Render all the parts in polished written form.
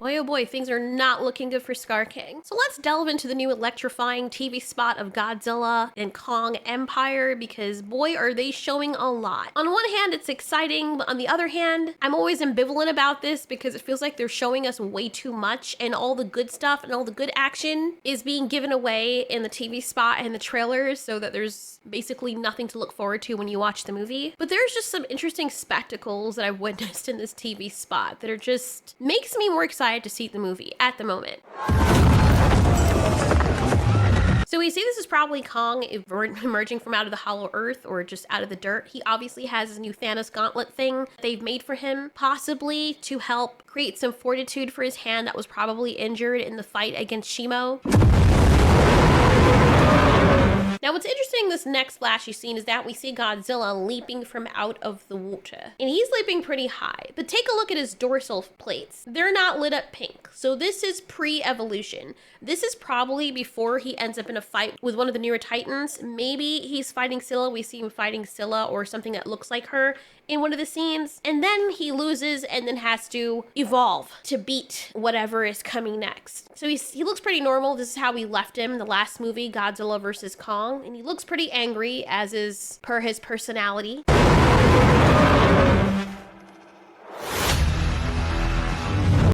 Boy, oh boy, things are not looking good for Skar King. So let's delve into the new electrifying TV spot of Godzilla and Kong Empire, because boy, are they showing a lot. On one hand, it's exciting, but on the other hand, I'm always ambivalent about this because it feels like they're showing us way too much, and all the good stuff and all the good action is being given away in the TV spot and the trailers, so that there's basically nothing to look forward to when you watch the movie. But there's just some interesting spectacles that I've witnessed in this TV spot that are just makes me more excited to see the movie at the moment. So we see this is probably Kong emerging from out of the hollow earth or just out of the dirt. He obviously has his new Thanos gauntlet thing they've made for him, possibly to help create some fortitude for his hand that was probably injured in the fight against Shimo. Now what's interesting this next flashy scene is that we see Godzilla leaping from out of the water. And he's leaping pretty high, but take a look at his dorsal plates. They're not lit up pink. So this is pre-evolution. This is probably before he ends up in a fight with one of the newer Titans. Maybe he's fighting Scylla. We see him fighting Scylla or something that looks like her in one of the scenes. And then he loses and then has to evolve to beat whatever is coming next. So he looks pretty normal. This is how we left him in the last movie, Godzilla vs. Kong. And he looks pretty angry, as is per his personality.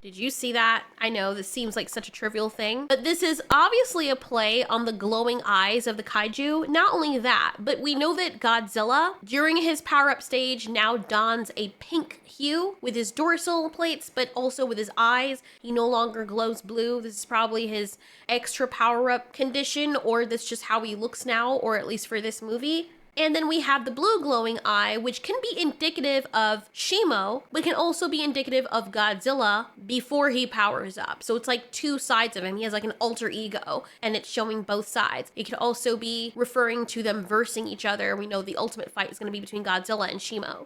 Did you see that? I know this seems like such a trivial thing, but this is obviously a play on the glowing eyes of the kaiju. Not only that, but we know that Godzilla, during his power-up stage, now dons a pink hue with his dorsal plates, but also with his eyes. He no longer glows blue. This is probably his extra power-up condition, or that's just how he looks now, or at least for this movie. And then we have the blue glowing eye, which can be indicative of Shimo, but can also be indicative of Godzilla before he powers up. So it's like two sides of him. He has like an alter ego, and it's showing both sides. It could also be referring to them versing each other. We know the ultimate fight is going to be between Godzilla and Shimo.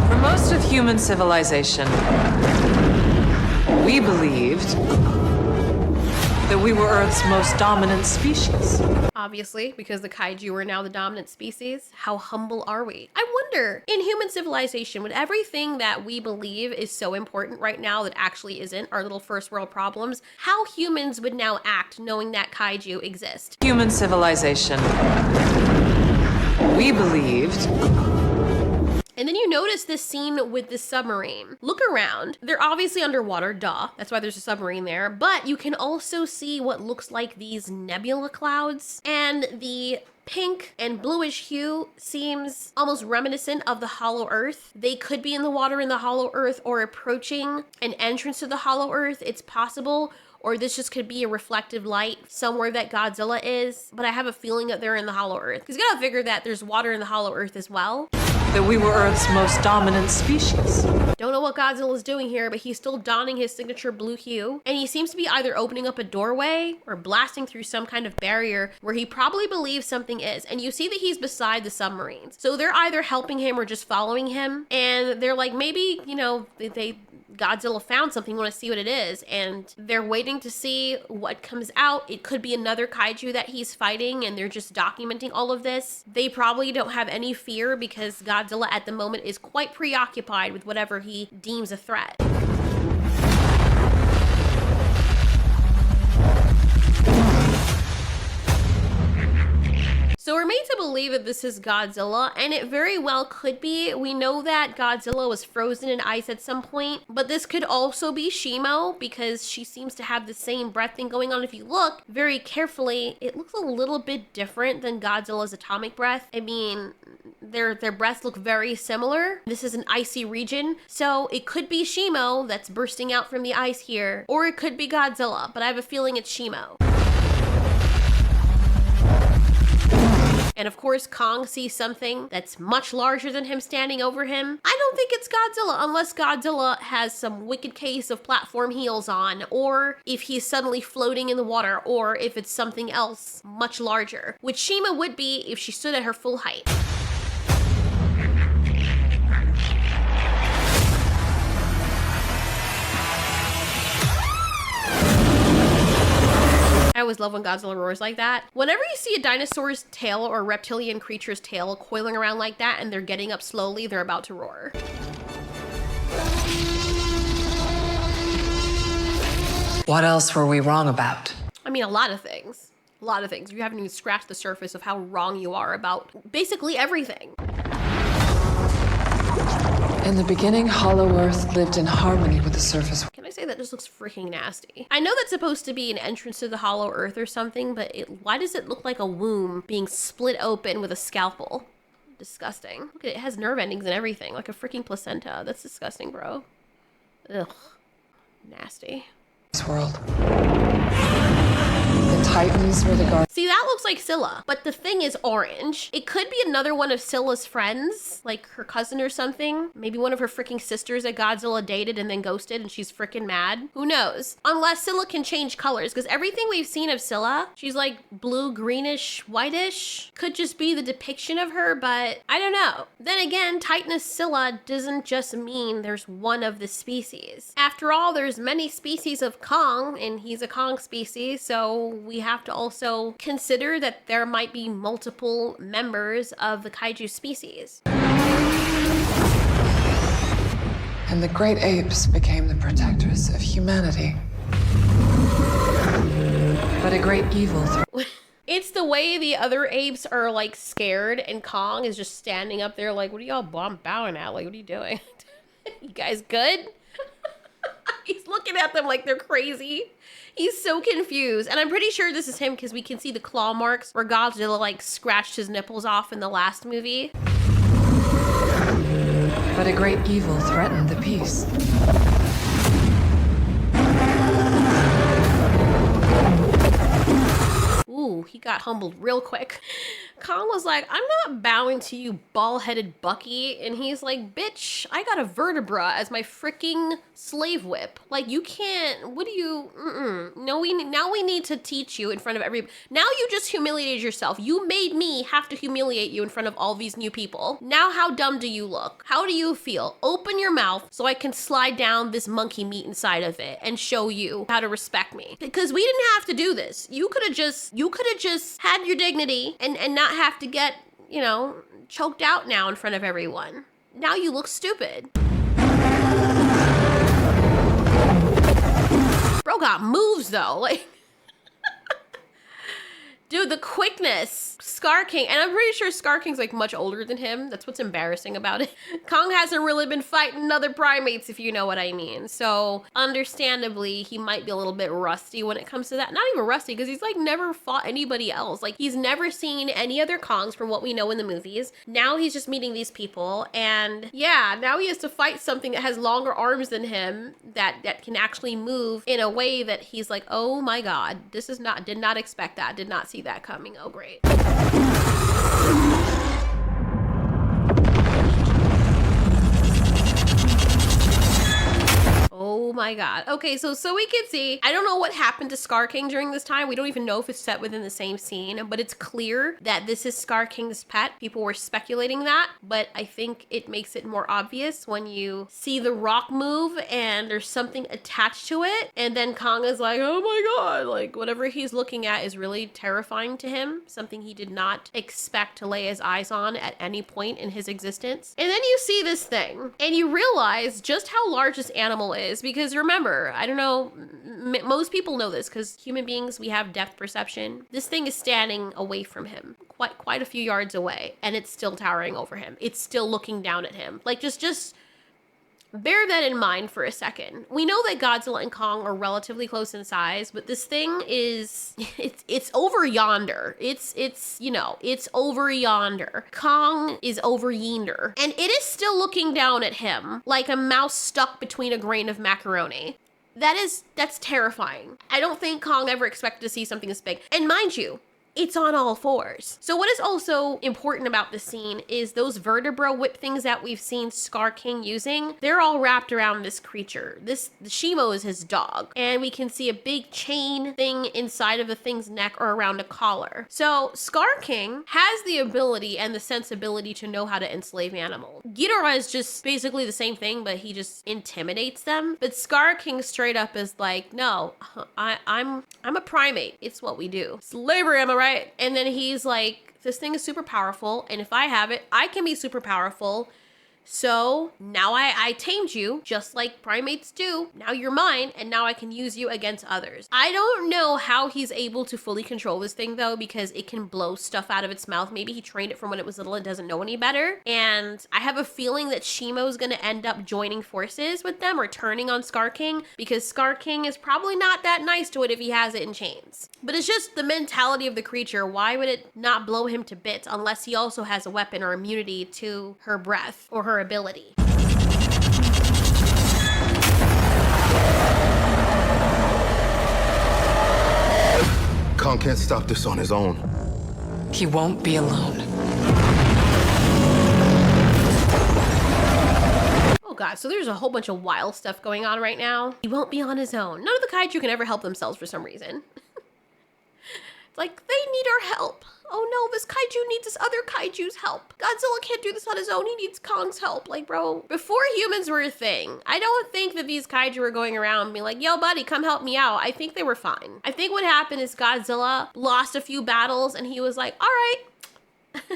For most of human civilization, we believed that we were Earth's most dominant species. Obviously, because the kaiju are now the dominant species. How humble are we? I wonder, in human civilization, would everything that we believe is so important right now that actually isn't, our little first world problems, how humans would now act knowing that kaiju exist? Human civilization, we believed. And then you notice this scene with the submarine. Look around. They're obviously underwater, duh. That's why there's a submarine there. But you can also see what looks like these nebula clouds. And the pink and bluish hue seems almost reminiscent of the hollow earth. They could be in the water in the hollow earth or approaching an entrance to the hollow earth. It's possible. Or this just could be a reflective light somewhere that Godzilla is. But I have a feeling that they're in the hollow earth. Because you gotta figure that there's water in the hollow earth as well. That we were Earth's most dominant species. Don't know what Godzilla's doing here, but he's still donning his signature blue hue. And he seems to be either opening up a doorway or blasting through some kind of barrier where he probably believes something is. And you see that he's beside the submarines. So they're either helping him or just following him. And they're like, maybe, you know, Godzilla found something, want to see what it is, and they're waiting to see what comes out. It could be another kaiju that he's fighting, and they're just documenting all of this. They probably don't have any fear because Godzilla at the moment is quite preoccupied with whatever he deems a threat. So we're made to believe that this is Godzilla, and it very well could be. We know that Godzilla was frozen in ice at some point, but this could also be Shimo because she seems to have the same breath thing going on. If you look very carefully, it looks a little bit different than Godzilla's atomic breath. I mean, their breaths look very similar. This is an icy region, so it could be Shimo that's bursting out from the ice here, or it could be Godzilla, but I have a feeling it's Shimo. And of course, Kong sees something that's much larger than him standing over him. I don't think it's Godzilla unless Godzilla has some wicked case of platform heels on, or if he's suddenly floating in the water, or if it's something else much larger, which Shima would be if she stood at her full height. I always love when Godzilla roars like that. Whenever you see a dinosaur's tail or a reptilian creature's tail coiling around like that and they're getting up slowly, they're about to roar. What else were we wrong about? I mean, a lot of things. A lot of things. You haven't even scratched the surface of how wrong you are about basically everything. In the beginning, Hollow Earth lived in harmony with the surface. Can I say that just looks freaking nasty? I know that's supposed to be an entrance to the Hollow Earth or something, but why does it look like a womb being split open with a scalpel? Disgusting. Look at it, it has nerve endings and everything, like a freaking placenta. That's disgusting, bro. Ugh. Nasty. This world. The Titans were the guardians. See, that looks like Scylla, but the thing is orange. It could be another one of Scylla's friends, like her cousin or something. Maybe one of her freaking sisters that Godzilla dated and then ghosted and she's freaking mad. Who knows? Unless Scylla can change colors, because everything we've seen of Scylla, she's like blue, greenish, whitish. Could just be the depiction of her, but I don't know. Then again, Titaness Scylla doesn't just mean there's one of the species. After all, there's many species of Kong, and he's a Kong species, so we have to also consider that there might be multiple members of the kaiju species. And the great apes became the protectors of humanity. But a great evil It's the way the other apes are like scared and Kong is just standing up there like, what are y'all bowing at? Like, what are you doing? You guys good? He's looking at them like they're crazy. He's so confused. And I'm pretty sure this is him because we can see the claw marks where Godzilla like scratched his nipples off in the last movie. But a great evil threatened the peace. Ooh, he got humbled real quick. Kong was like, I'm not bowing to you, ball-headed Bucky. And he's like, bitch, I got a vertebra as my freaking slave whip. Like, you can't, what do you, No, now we need to teach you in front of everybody. Now you just humiliated yourself. You made me have to humiliate you in front of all these new people. Now how dumb do you look? How do you feel? Open your mouth so I can slide down this monkey meat inside of it and show you how to respect me. Because we didn't have to do this. You could have just had your dignity and not have to get, you know, choked out now in front of everyone. Now you look stupid. Bro got moves though, like. Dude, the quickness. Skar King, and I'm pretty sure Skar King's like much older than him. That's what's embarrassing about it. Kong hasn't really been fighting other primates, if you know what I mean. So understandably, he might be a little bit rusty when it comes to that. Not even rusty, because he's like never fought anybody else. Like he's never seen any other Kongs from what we know in the movies. Now he's just meeting these people. And yeah, now he has to fight something that has longer arms than him that can actually move in a way that he's like, oh my God, this is not, did not expect that, did not see that coming. Oh, great. Oh my God. Okay, so we can see, I don't know what happened to Skar King during this time. We don't even know if it's set within the same scene, but it's clear that this is Skar King's pet. People were speculating that, but I think it makes it more obvious when you see the rock move and there's something attached to it. And then Kong is like, oh my God, like whatever he's looking at is really terrifying to him. Something he did not expect to lay his eyes on at any point in his existence. And then you see this thing and you realize just how large this animal is. Because remember, I don't know, most people know this because human beings, we have depth perception. This thing is standing away from him, quite a few yards away, and it's still towering over him. It's still looking down at him. Like just bear that in mind for a second. We know that Godzilla and Kong are relatively close in size, but this thing is, it's over yonder. It's you know, it's over yonder. Kong is over yonder. And it is still looking down at him like a mouse stuck between a grain of macaroni. That's terrifying. I don't think Kong ever expected to see something this big. And mind you, it's on all fours. So what is also important about this scene is those vertebra whip things that we've seen Skar King using, they're all wrapped around this creature. The Shimo is his dog. And we can see a big chain thing inside of the thing's neck or around a collar. So Skar King has the ability and the sensibility to know how to enslave animals. Ghidorah is just basically the same thing, but he just intimidates them. But Skar King straight up is like, no, I'm a primate. It's what we do. Slavery, am I right? And then he's like, this thing is super powerful, and if I have it, I can be super powerful. So now I tamed you just like primates do. Now you're mine, and now I can use you against others. I don't know how he's able to fully control this thing though, because it can blow stuff out of its mouth. Maybe he trained it from when it was little and doesn't know any better. And I have a feeling that Shimo's gonna end up joining forces with them or turning on Skar King, because Skar King is probably not that nice to it if he has it in chains. But it's just the mentality of the creature. Why would it not blow him to bits unless he also has a weapon or immunity to her breath or her ability? Kong can't stop this on his own. He won't be alone. Oh god, so there's a whole bunch of wild stuff going on right now. He won't be on his own. None of the kaiju can ever help themselves for some reason. It's like, they need our help. Oh no, this kaiju needs this other kaiju's help. Godzilla can't do this on his own. He needs Kong's help. Like, bro, before humans were a thing, I don't think that these kaiju were going around being like, yo, buddy, come help me out. I think they were fine. I think what happened is Godzilla lost a few battles and he was like, all right, I'm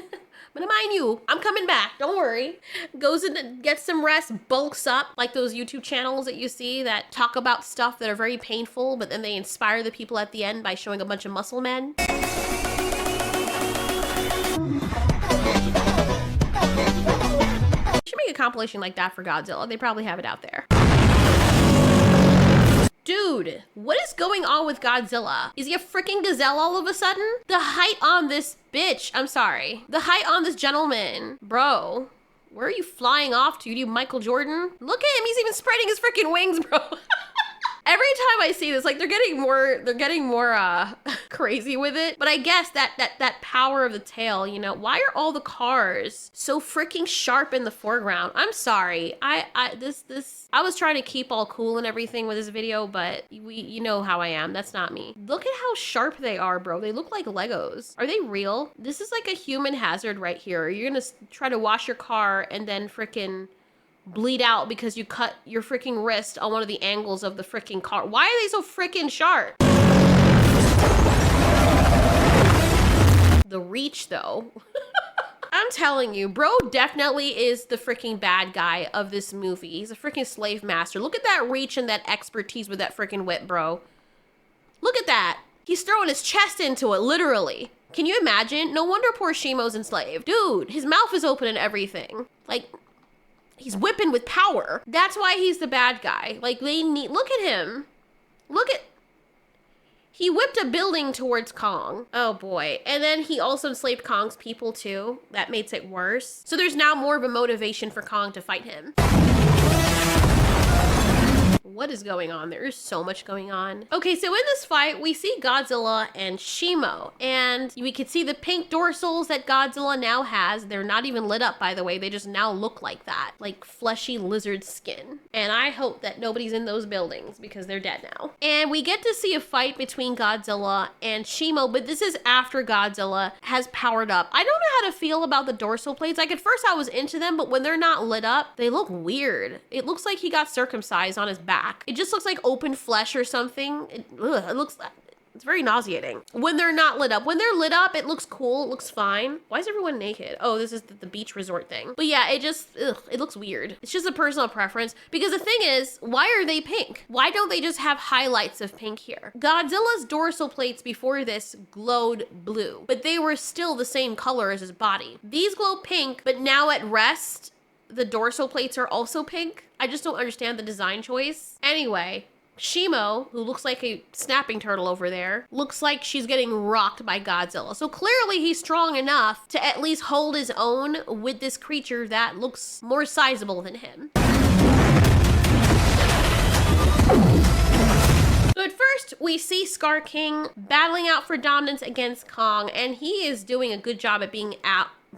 gonna mind you. I'm coming back. Don't worry. Goes in and gets some rest, bulks up like those YouTube channels that you see that talk about stuff that are very painful, but then they inspire the people at the end by showing a bunch of muscle men. Should make a compilation like that for Godzilla. They probably have it out there. Dude, what is going on with Godzilla? Is he a freaking gazelle all of a sudden? The height on this bitch, I'm sorry. The height on this gentleman. Bro, where are you flying off to? You Michael Jordan? Look at him, he's even spreading his freaking wings, bro. Every time I see this, like they're getting more crazy with it. But I guess that power of the tail, you know, why are all the cars so freaking sharp in the foreground? I'm sorry. I was trying to keep all cool and everything with this video, but you know how I am. That's not me. Look at how sharp they are, bro. They look like Legos. Are they real? This is like a human hazard right here. You're gonna try to wash your car and then freaking bleed out because you cut your freaking wrist on one of the angles of the freaking car. Why are they so freaking sharp? The reach though. I'm telling you, bro definitely is the freaking bad guy of this movie. He's a freaking slave master. Look at that reach and that expertise with that freaking whip, bro. Look at that. He's throwing his chest into it, literally. Can you imagine? No wonder poor Shimo's enslaved. Dude, his mouth is open and everything. Like, he's whipping with power. That's why he's the bad guy. Like, they need, look at him. He whipped a building towards Kong. Oh boy. And then he also enslaved Kong's people too. That makes it worse. So there's now more of a motivation for Kong to fight him. What is going on? There is so much going on. Okay, so in this fight, we see Godzilla and Shimo, and we can see the pink dorsals that Godzilla now has. They're not even lit up, by the way. They just now look like that, like fleshy lizard skin. And I hope that nobody's in those buildings because they're dead now. And we get to see a fight between Godzilla and Shimo, but this is after Godzilla has powered up. I don't know how to feel about the dorsal plates. Like at first I was into them, but when they're not lit up, they look weird. It looks like he got circumcised on his back. It just looks like open flesh or something. It looks, it's very nauseating. When they're not lit up. When they're lit up, it looks cool. It looks fine. Why is everyone naked? Oh, this is the beach resort thing. But yeah, it just, it looks weird. It's just a personal preference. Because the thing is, why are they pink? Why don't they just have highlights of pink here? Godzilla's dorsal plates before this glowed blue, but they were still the same color as his body. These glow pink, but now at rest, the dorsal plates are also pink. I just don't understand the design choice. Anyway, Shimo, who looks like a snapping turtle over there, looks like she's getting rocked by Godzilla. So clearly he's strong enough to at least hold his own with this creature that looks more sizable than him. So at first, we see Skar King battling out for dominance against Kong, and he is doing a good job at being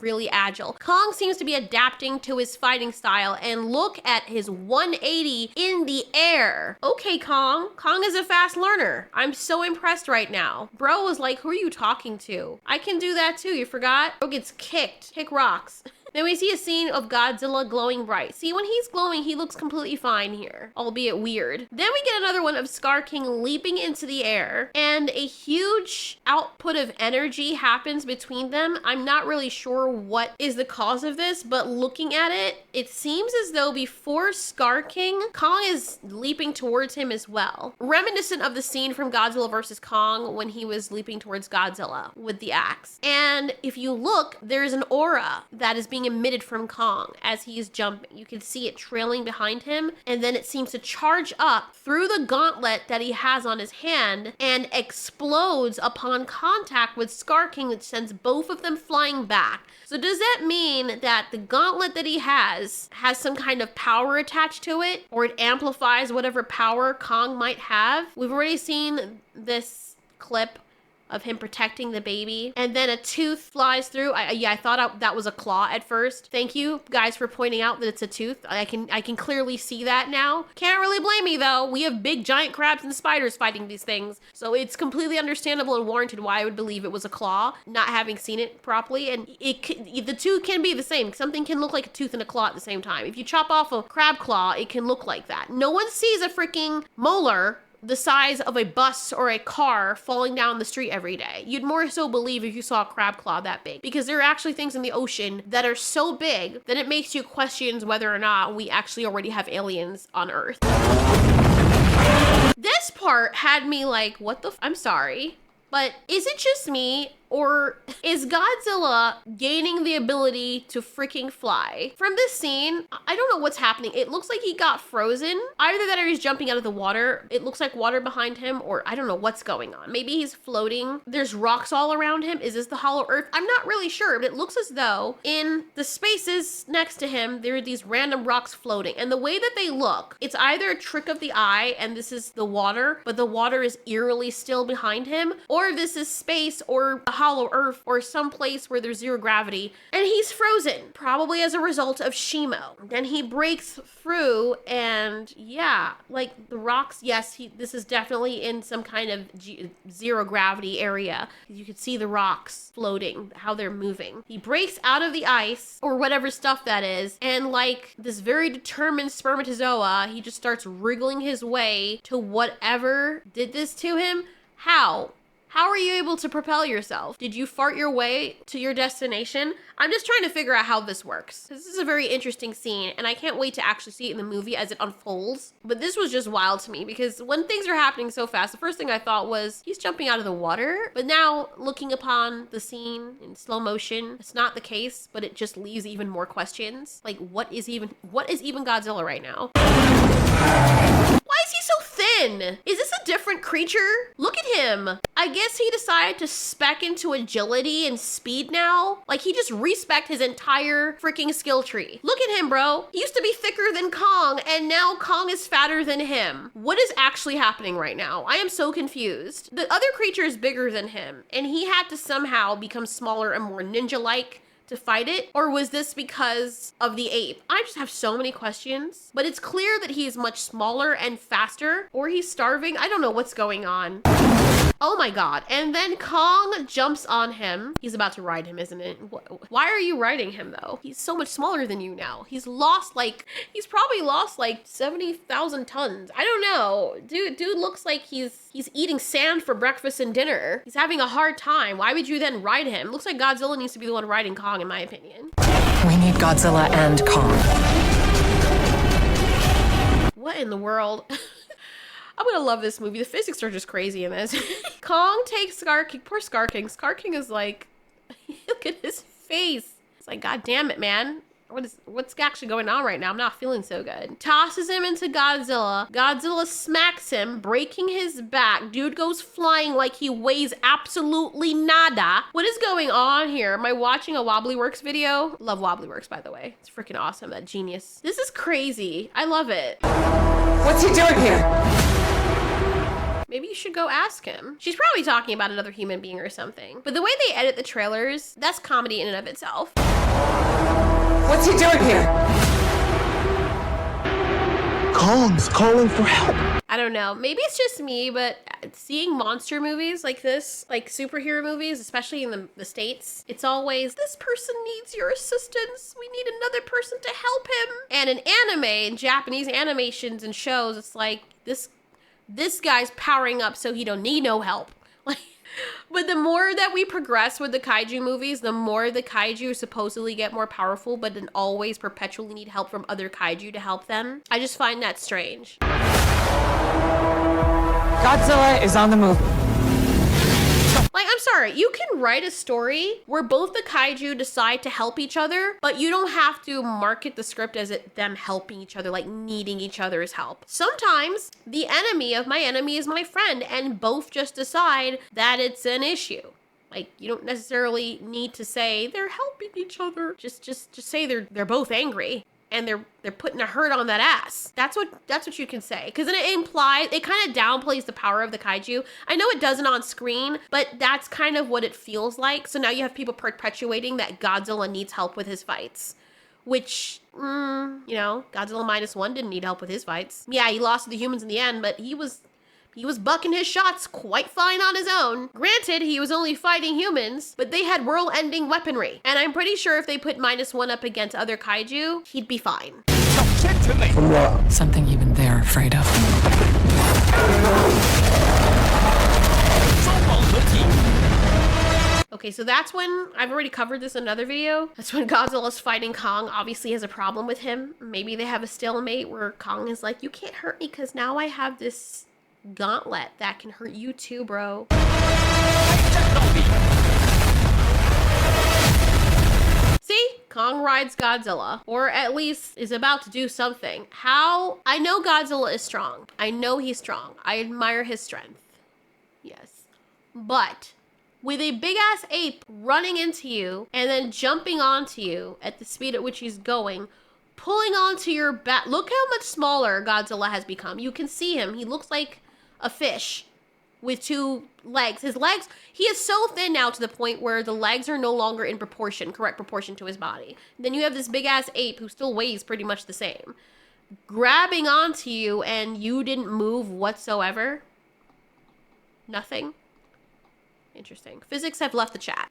really agile. Kong seems to be adapting to his fighting style, and look at his 180 in the air. Okay, Kong. Kong is a fast learner. I'm so impressed right now. Bro was like, who are you talking to? I can do that too, you forgot? Bro gets kicked. Kick rocks. Then we see a scene of Godzilla glowing bright. See, when he's glowing, he looks completely fine here, albeit weird. Then we get another one of Skar King leaping into the air, and a huge output of energy happens between them. I'm not really sure what is the cause of this, but looking at it, it seems as though before Skar King, Kong is leaping towards him as well. Reminiscent of the scene from Godzilla vs. Kong when he was leaping towards Godzilla with the axe. And if you look, there's an aura that is being emitted from Kong as he is jumping. You can see it trailing behind him, and then it seems to charge up through the gauntlet that he has on his hand and explodes upon contact with Skar King, which sends both of them flying back. So does that mean that the gauntlet that he has some kind of power attached to it, or it amplifies whatever power Kong might have? We've already seen this clip of him protecting the baby, and then a tooth flies through. I thought that was a claw at first. Thank you guys for pointing out that it's a tooth. I can clearly see that now. Can't really blame me though. We have big giant crabs and spiders fighting these things, so it's completely understandable and warranted why I would believe it was a claw, not having seen it properly. And the two can be the same. Something can look like a tooth and a claw at the same time. If you chop off a crab claw, it can look like that. No one sees a freaking molar the size of a bus or a car falling down the street every day. You'd more so believe if you saw a crab claw that big, because there are actually things in the ocean that are so big that it makes you question whether or not we actually already have aliens on Earth. This part had me like, what the I'm sorry, but is it just me? Or is Godzilla gaining the ability to freaking fly? From this scene, I don't know what's happening. It looks like he got frozen. Either that or he's jumping out of the water. It looks like water behind him, or I don't know what's going on. Maybe he's floating. There's rocks all around him. Is this the hollow earth? I'm not really sure, but it looks as though in the spaces next to him, there are these random rocks floating. And the way that they look, it's either a trick of the eye and this is the water, but the water is eerily still behind him, or this is space or a hollow earth or some place where there's zero gravity, and he's frozen, probably as a result of Shimo. Then he breaks through, and yeah, like the rocks, yes, this is definitely in some kind of zero gravity area. You can see the rocks floating, how they're moving. He breaks out of the ice, or whatever stuff that is, and like this very determined spermatozoa, he just starts wriggling his way to whatever did this to him. How? How are you able to propel yourself? Did you fart your way to your destination? I'm just trying to figure out how this works. This is a very interesting scene, and I can't wait to actually see it in the movie as it unfolds. But this was just wild to me, because when things are happening so fast, the first thing I thought was, he's jumping out of the water. But now, looking upon the scene in slow motion, it's not the case, but it just leaves even more questions. Like, what is even Godzilla right now? Why is he so thin? Is this a different creature? Look at him. I guess he decided to spec into agility and speed now. Like, he just respect his entire freaking skill tree. Look at him, bro. He used to be thicker than Kong, and now Kong is fatter than him. What is actually happening right now? I am so confused. The other creature is bigger than him, and he had to somehow become smaller and more ninja-like to fight it? Or was this because of the ape? I just have so many questions, but it's clear that he is much smaller and faster, or he's starving. I don't know what's going on. Oh my god. And then Kong jumps on him. He's about to ride him, isn't it? Why are you riding him though? He's so much smaller than you now. He's probably lost like 70,000 tons. I don't know. Dude looks like he's eating sand for breakfast and dinner. He's having a hard time. Why would you then ride him? Looks like Godzilla needs to be the one riding Kong, in my opinion. We need Godzilla and Kong. What in the world? I'm gonna love this movie. The physics are just crazy in this. Kong takes Skar King. Poor Skar King. Skar King is like, look at his face. It's like, god damn it, man. What's actually going on right now? I'm not feeling so good. Tosses him into Godzilla. Godzilla smacks him, breaking his back. Dude goes flying like he weighs absolutely nada. What is going on here? Am I watching a Wobblyworks video? Love Wobblyworks, by the way. It's freaking awesome, that genius. This is crazy. I love it. What's he doing here? Maybe you should go ask him. She's probably talking about another human being or something. But the way they edit the trailers, that's comedy in and of itself. What's he doing here? Kong's calling for help. I don't know. Maybe it's just me, but seeing monster movies like this, like superhero movies, especially in the States, it's always, this person needs your assistance. We need another person to help him. And in anime, in Japanese animations and shows, it's like, this guy's powering up so he don't need no help. Like, but the more that we progress with the kaiju movies, the more the kaiju supposedly get more powerful, but then always perpetually need help from other kaiju to help them. I just find that strange. Godzilla is on the move. Like, I'm sorry, you can write a story where both the kaiju decide to help each other, but you don't have to market the script as them helping each other, like needing each other's help. Sometimes the enemy of my enemy is my friend, and both just decide that it's an issue. Like, you don't necessarily need to say they're helping each other. Just say they're both angry. And they're putting a hurt on that ass. That's what you can say. Because then it kind of downplays the power of the kaiju. I know it doesn't on screen, but that's kind of what it feels like. So now you have people perpetuating that Godzilla needs help with his fights. Which, you know, Godzilla -1 didn't need help with his fights. Yeah, he lost to the humans in the end, but he was bucking his shots quite fine on his own. Granted, he was only fighting humans, but they had world-ending weaponry. And I'm pretty sure if they put -1 up against other kaiju, he'd be fine. From what? Something even they're afraid of. Okay, so that's when, I've already covered this in another video. That's when Godzilla's fighting Kong, obviously has a problem with him. Maybe they have a stalemate where Kong is like, you can't hurt me because now I have this gauntlet that can hurt you too, bro. See? Kong rides Godzilla, or at least is about to do something. How? I know Godzilla is strong. I know he's strong. I admire his strength. Yes. But with a big ass ape running into you and then jumping onto you at the speed at which he's going, pulling onto your back. Look how much smaller Godzilla has become. You can see him. He looks like a fish with 2 legs. His legs, he is so thin now to the point where the legs are no longer in correct proportion to his body. Then you have this big ass ape who still weighs pretty much the same, grabbing onto you, and you didn't move whatsoever. Nothing. Interesting. Physics have left the chat.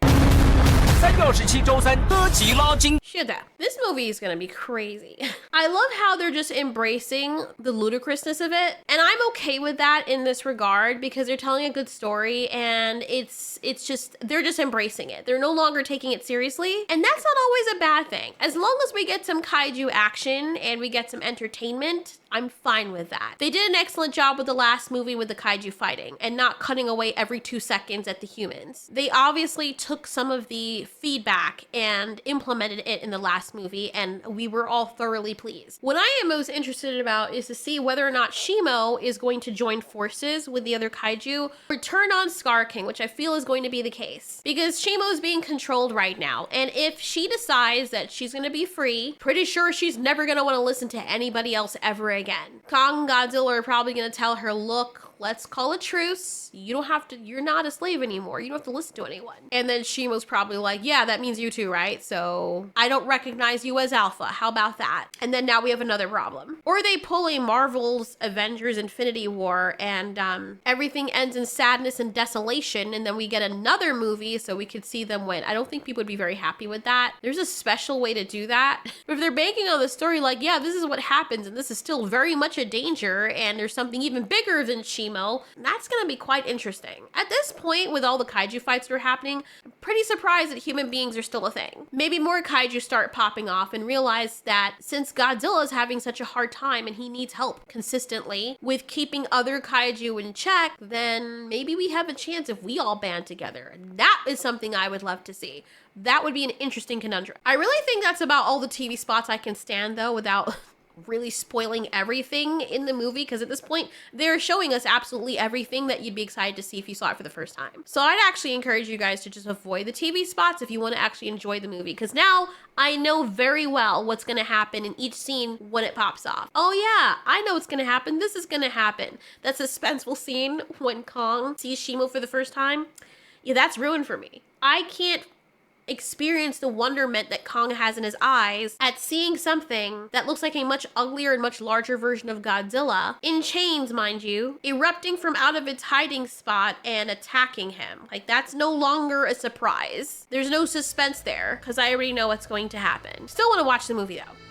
This movie is gonna be crazy. I love how they're just embracing the ludicrousness of it, and I'm okay with that in this regard because they're telling a good story, and it's just, they're just embracing it. They're no longer taking it seriously, and that's not always a bad thing. As long as we get some kaiju action and we get some entertainment, I'm fine with that. They did an excellent job with the last movie with the kaiju fighting and not cutting away every 2 seconds at the humans. They obviously took some of the feedback and implemented it in the last movie, and we were all thoroughly pleased. What I am most interested about is to see whether or not Shimo is going to join forces with the other kaiju or turn on Skar King, which I feel is going to be the case. Because Shimo is being controlled right now, and if she decides that she's going to be free, pretty sure she's never going to want to listen to anybody else ever again. Kong and Godzilla are probably going to tell her, look, let's call a truce. You don't have to, you're not a slave anymore. You don't have to listen to anyone. And then Shimo's probably like, yeah, that means you too, right? So I don't recognize you as Alpha. How about that? And then now we have another problem. Or they pull a Marvel's Avengers Infinity War and everything ends in sadness and desolation, and then we get another movie so we could see them win. I don't think people would be very happy with that. There's a special way to do that. But if they're banking on the story like, yeah, this is what happens and this is still very much a danger and there's something even bigger than Shimo, that's gonna be quite interesting. At this point, with all the kaiju fights that are happening, I'm pretty surprised that human beings are still a thing. Maybe more kaiju start popping off and realize that since Godzilla is having such a hard time and he needs help consistently with keeping other kaiju in check, then maybe we have a chance if we all band together. That is something I would love to see. That would be an interesting conundrum. I really think that's about all the TV spots I can stand though without really spoiling everything in the movie, because at this point they're showing us absolutely everything that you'd be excited to see if you saw it for the first time. So I'd actually encourage you guys to just avoid the TV spots if you want to actually enjoy the movie, because now I know very well what's going to happen in each scene when it pops off. Oh yeah, I know what's going to happen. This is going to happen. That suspenseful scene when Kong sees Shimo for the first time, yeah, that's ruined for me. I can't experience the wonderment that Kong has in his eyes at seeing something that looks like a much uglier and much larger version of Godzilla, in chains, mind you, erupting from out of its hiding spot and attacking him. Like, that's no longer a surprise. There's no suspense there, because I already know what's going to happen. Still want to watch the movie though.